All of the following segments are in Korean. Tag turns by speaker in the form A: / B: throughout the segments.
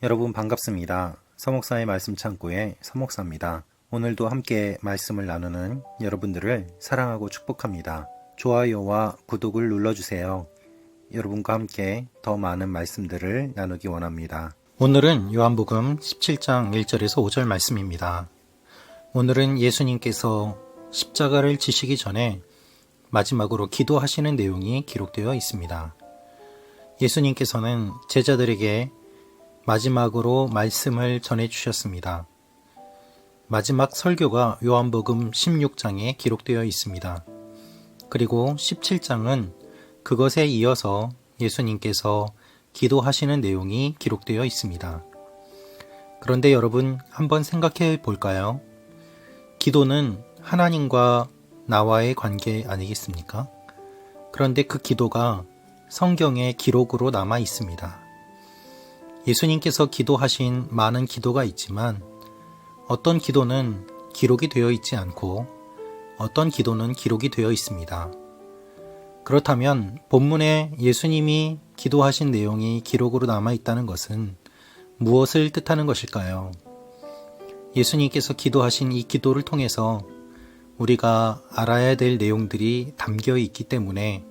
A: 여러분 반갑습니다. 서목사의 말씀 창고의 서목사입니다. 오늘도 함께 말씀을 나누는 여러분들을 사랑하고 축복합니다. 좋아요와 구독을 눌러주세요. 여러분과 함께 더 많은 말씀들을 나누기 원합니다. 오늘은 요한복음 17장 1절에서 5절 말씀입니다. 오늘은 예수님께서 십자가를 지시기 전에 마지막으로 기도하시는 내용이 기록되어 있습니다. 예수님께서는 제자들에게 마지막으로 말씀을 전해주셨습니다. 마지막 설교가 요한복음 16장에 기록되어 있습니다. 그리고 17장은 그것에 이어서 예수님께서 기도하시는 내용이 기록되어 있습니다. 그런데 여러분 한번 생각해 볼까요? 기도는 하나님과 나와의 관계 아니겠습니까? 그런데 그 기도가 성경의 기록으로 남아 있습니다. 예수님께서 기도하신 많은 기도가 있지만 어떤 기도는 기록이 되어 있지 않고 어떤 기도는 기록이 되어 있습니다. 그렇다면 본문에 예수님이 기도하신 내용이 기록으로 남아 있다는 것은 무엇을 뜻하는 것일까요? 예수님께서 기도하신 이 기도를 통해서 우리가 알아야 될 내용들이 담겨 있기 때문에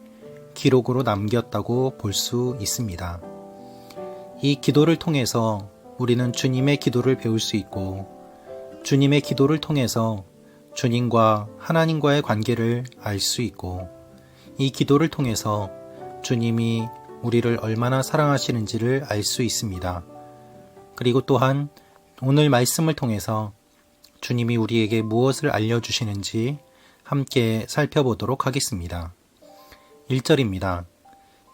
A: 기록으로 남겼다고 볼 수 있습니다. 이 기도를 통해서 우리는 주님의 기도를 배울 수 있고 주님의 기도를 통해서 주님과 하나님과의 관계를 알 수 있고 이 기도를 통해서 주님이 우리를 얼마나 사랑하시는지를 알 수 있습니다. 그리고 또한 오늘 말씀을 통해서 주님이 우리에게 무엇을 알려주시는지 함께 살펴보도록 하겠습니다. 1절입니다.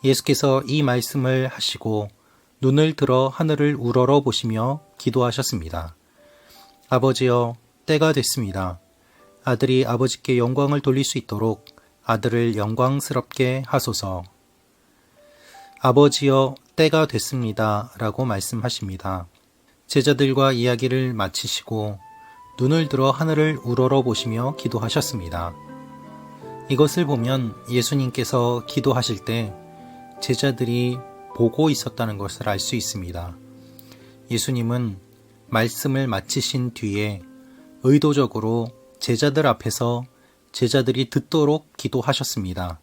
A: 예수께서 이 말씀을 하시고 눈을 들어 하늘을 우러러 보시며 기도하셨습니다. 아버지여, 때가 됐습니다. 아들이 아버지께 영광을 돌릴 수 있도록 아들을 영광스럽게 하소서. 아버지여, 때가 됐습니다. 라고 말씀하십니다. 제자들과 이야기를 마치시고 눈을 들어 하늘을 우러러 보시며 기도하셨습니다. 이것을 보면 예수님께서 기도하실 때 제자들이 보고 있었다는 것을 알 수 있습니다. 예수님은 말씀을 마치신 뒤에 의도적으로 제자들 앞에서 제자들이 듣도록 기도하셨습니다.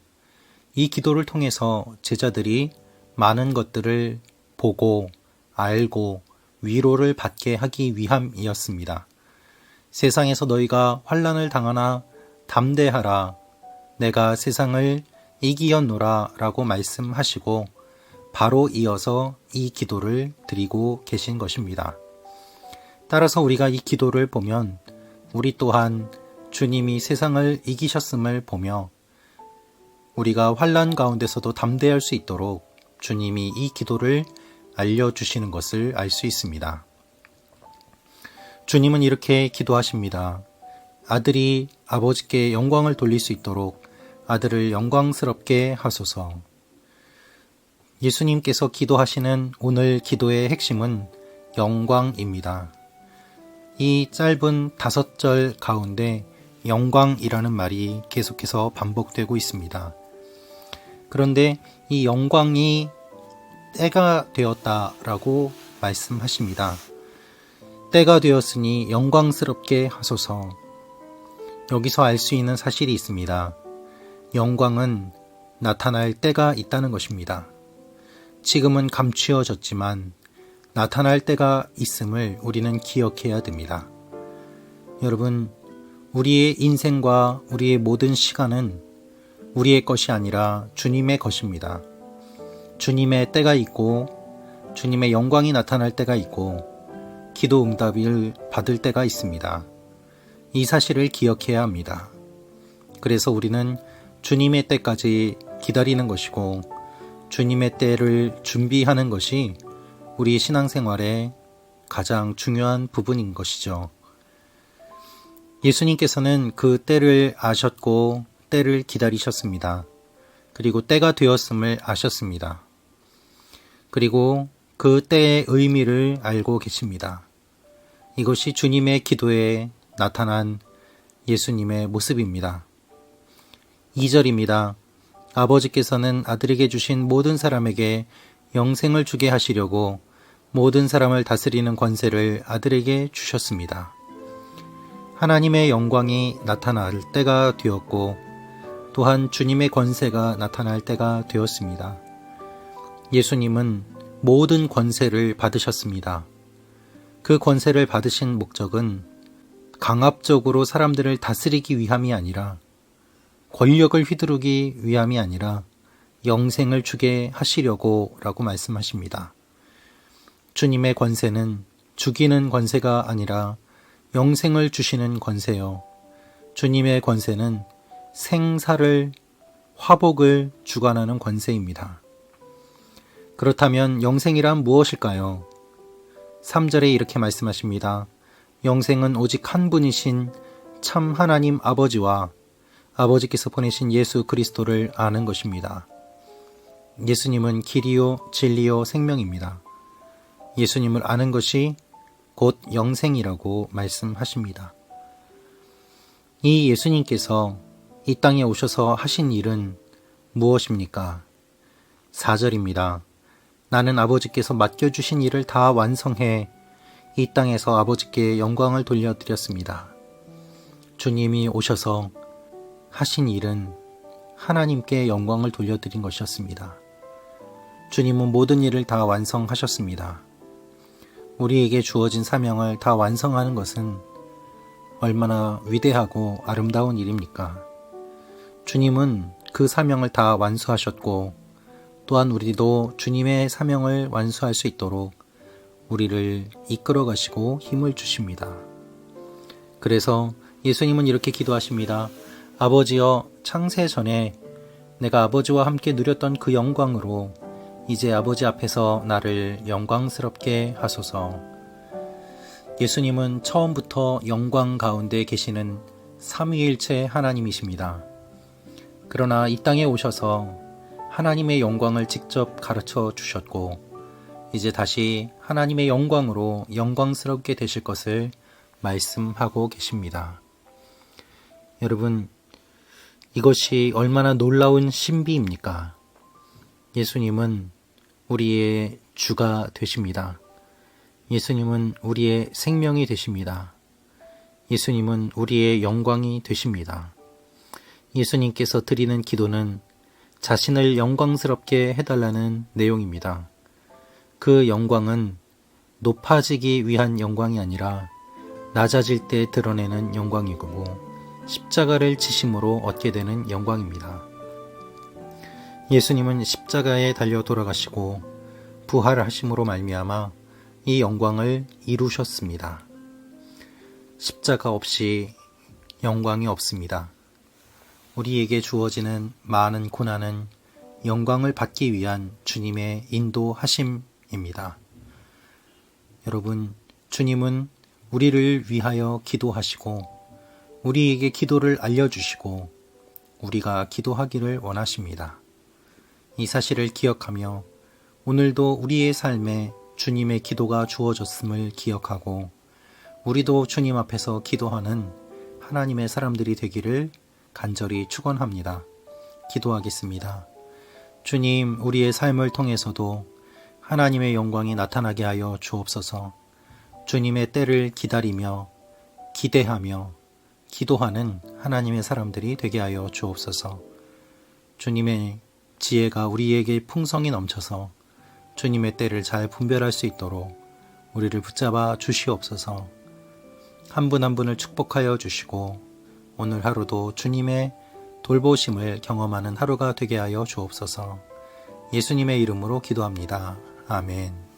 A: 이 기도를 통해서 제자들이 많은 것들을 보고 알고 위로를 받게 하기 위함이었습니다. 세상에서 너희가 환난을 당하나 담대하라. 내가 세상을 이기었노라 라고 말씀하시고 바로 이어서 이 기도를 드리고 계신 것입니다. 따라서 우리가 이 기도를 보면 우리 또한 주님이 세상을 이기셨음을 보며 우리가 환난 가운데서도 담대할 수 있도록 주님이 이 기도를 알려주시는 것을 알 수 있습니다. 주님은 이렇게 기도하십니다. 아들이 아버지께 영광을 돌릴 수 있도록 아들을 영광스럽게 하소서. 예수님께서 기도하시는 오늘 기도의 핵심은 영광입니다. 이 짧은 5절 가운데 영광이라는 말이 계속해서 반복되고 있습니다. 그런데 이 영광이 때가 되었다라고 말씀하십니다. 때가 되었으니 영광스럽게 하소서. 여기서 알 수 있는 사실이 있습니다. 영광은 나타날 때가 있다는 것입니다. 지금은 감추어졌지만 나타날 때가 있음을 우리는 기억해야 됩니다. 여러분, 우리의 인생과 우리의 모든 시간은 우리의 것이 아니라 주님의 것입니다. 주님의 때가 있고 주님의 영광이 나타날 때가 있고 기도 응답을 받을 때가 있습니다. 이 사실을 기억해야 합니다. 그래서 우리는 주님의 때까지 기다리는 것이고 주님의 때를 준비하는 것이 우리 신앙생활의 가장 중요한 부분인 것이죠. 예수님께서는 그 때를 아셨고 때를 기다리셨습니다. 그리고 때가 되었음을 아셨습니다. 그리고 그 때의 의미를 알고 계십니다. 이것이 주님의 기도에 나타난 예수님의 모습입니다. 2절입니다. 아버지께서는 아들에게 주신 모든 사람에게 영생을 주게 하시려고 모든 사람을 다스리는 권세를 아들에게 주셨습니다. 하나님의 영광이 나타날 때가 되었고 또한 주님의 권세가 나타날 때가 되었습니다. 예수님은 모든 권세를 받으셨습니다. 그 권세를 받으신 목적은 강압적으로 사람들을 다스리기 위함이 아니라, 권력을 휘두르기 위함이 아니라 영생을 주게 하시려고 라고 말씀하십니다. 주님의 권세는 죽이는 권세가 아니라 영생을 주시는 권세요. 주님의 권세는 생사를, 화복을 주관하는 권세입니다. 그렇다면 영생이란 무엇일까요? 3절에 이렇게 말씀하십니다. 영생은 오직 한 분이신 참 하나님 아버지와 아버지께서 보내신 예수 그리스도를 아는 것입니다. 예수님은 길이요 진리요 생명입니다. 예수님을 아는 것이 곧 영생이라고 말씀하십니다. 이 예수님께서 이 땅에 오셔서 하신 일은 무엇입니까? 4절입니다. 나는 아버지께서 맡겨주신 일을 다 완성해 이 땅에서 아버지께 영광을 돌려드렸습니다. 주님이 오셔서 하신 일은 하나님께 영광을 돌려드린 것이었습니다. 주님은 모든 일을 다 완성하셨습니다. 우리에게 주어진 사명을 다 완성하는 것은 얼마나 위대하고 아름다운 일입니까? 주님은 그 사명을 다 완수하셨고 또한 우리도 주님의 사명을 완수할 수 있도록 우리를 이끌어 가시고 힘을 주십니다. 그래서 예수님은 이렇게 기도하십니다. 아버지여, 창세 전에 내가 아버지와 함께 누렸던 그 영광으로 이제 아버지 앞에서 나를 영광스럽게 하소서. 예수님은 처음부터 영광 가운데 계시는 삼위일체 하나님이십니다. 그러나 이 땅에 오셔서 하나님의 영광을 직접 가르쳐 주셨고 이제 다시 하나님의 영광으로 영광스럽게 되실 것을 말씀하고 계십니다. 여러분, 이것이 얼마나 놀라운 신비입니까? 예수님은 우리의 주가 되십니다. 예수님은 우리의 생명이 되십니다. 예수님은 우리의 영광이 되십니다. 예수님께서 드리는 기도는 자신을 영광스럽게 해달라는 내용입니다. 그 영광은 높아지기 위한 영광이 아니라 낮아질 때 드러내는 영광이고 십자가를 지심으로 얻게 되는 영광입니다. 예수님은 십자가에 달려 돌아가시고 부활하심으로 말미암아 이 영광을 이루셨습니다. 십자가 없이 영광이 없습니다. 우리에게 주어지는 많은 고난은 영광을 받기 위한 주님의 인도하심입니다. 여러분, 주님은 우리를 위하여 기도하시고 우리에게 기도를 알려주시고 우리가 기도하기를 원하십니다. 이 사실을 기억하며 오늘도 우리의 삶에 주님의 기도가 주어졌음을 기억하고 우리도 주님 앞에서 기도하는 하나님의 사람들이 되기를 간절히 축원합니다. 기도하겠습니다. 주님, 우리의 삶을 통해서도 하나님의 영광이 나타나게 하여 주옵소서. 주님의 때를 기다리며 기대하며 기도하는 하나님의 사람들이 되게 하여 주옵소서. 주님의 지혜가 우리에게 풍성히 넘쳐서 주님의 때를 잘 분별할 수 있도록 우리를 붙잡아 주시옵소서. 한 분 한 분을 축복하여 주시고 오늘 하루도 주님의 돌보심을 경험하는 하루가 되게 하여 주옵소서. 예수님의 이름으로 기도합니다. 아멘.